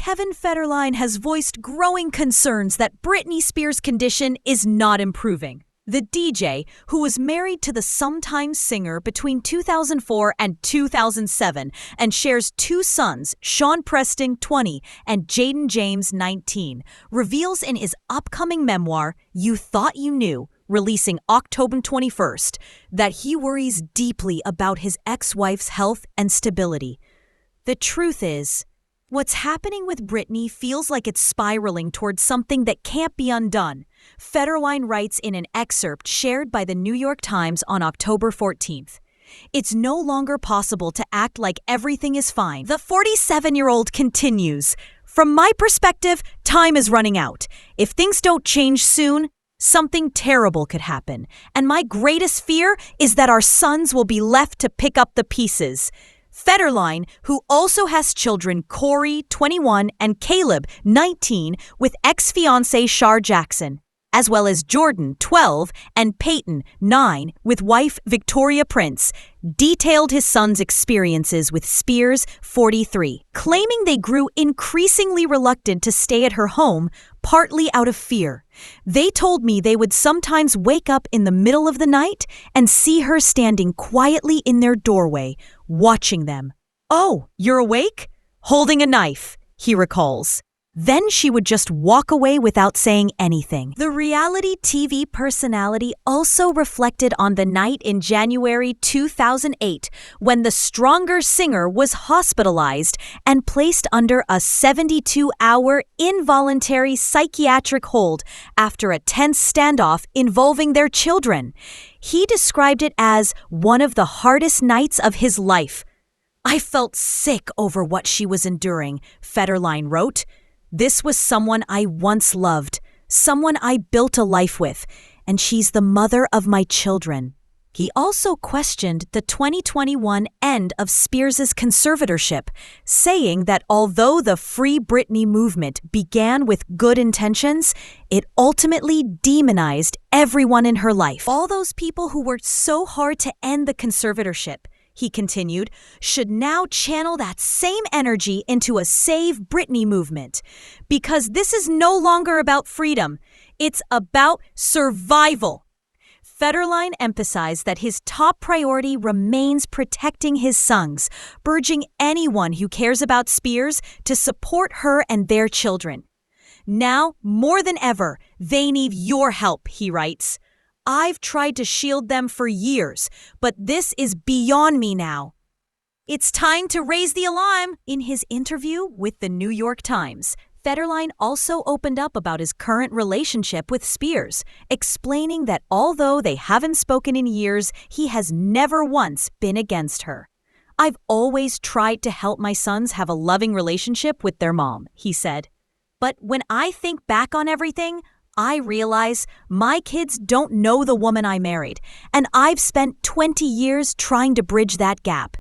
Kevin Federline has voiced growing concerns that Britney Spears' condition is not improving. The DJ, who was married to the sometime singer between 2004 and 2007 and shares two sons, Sean Preston, 20, and Jayden James, 19, reveals in his upcoming memoir, You Thought You Knew, releasing October 21st, that he worries deeply about his ex-wife's health and stability. The truth is, what's happening with Britney feels like it's spiraling towards something that can't be undone, Federline writes in an excerpt shared by the New York Times on October 14th. It's no longer possible to act like everything is fine. The 47-year-old continues. From my perspective, time is running out. If things don't change soon, something terrible could happen. And my greatest fear is that our sons will be left to pick up the pieces. Federline, who also has children Kori, 21, and Kaleb, 19, with ex-fiancée Shar Jackson, as well as Jordan, 12, and Peyton, 9, with wife Victoria Prince, detailed his son's experiences with Spears, 43, claiming they grew increasingly reluctant to stay at her home, partly out of fear. They told me they would sometimes wake up in the middle of the night and see her standing quietly in their doorway, watching them. "Oh, you're awake?" "Holding a knife," he recalls. Then she would just walk away without saying anything. The reality TV personality also reflected on the night in January 2008 when the stronger singer was hospitalized and placed under a 72-hour involuntary psychiatric hold after a tense standoff involving their children. He described it as one of the hardest nights of his life. "I felt sick over what she was enduring," Federline wrote. "This was someone I once loved, someone I built a life with, and she's the mother of my children." He also questioned the 2021 end of Spears' conservatorship, saying that although the Free Britney movement began with good intentions, it ultimately demonized everyone in her life. All those people who worked so hard to end the conservatorship, he continued, should now channel that same energy into a Save Britney movement. Because this is no longer about freedom. It's about survival. Federline emphasized that his top priority remains protecting his sons, urging anyone who cares about Spears to support her and their children. "Now, more than ever, they need your help," he writes. "I've tried to shield them for years, but this is beyond me now. It's time to raise the alarm." In his interview with the New York Times, Federline also opened up about his current relationship with Spears, explaining that although they haven't spoken in years, he has never once been against her. "I've always tried to help my sons have a loving relationship with their mom," he said. "But when I think back on everything, I realize my kids don't know the woman I married, and I've spent 20 years trying to bridge that gap."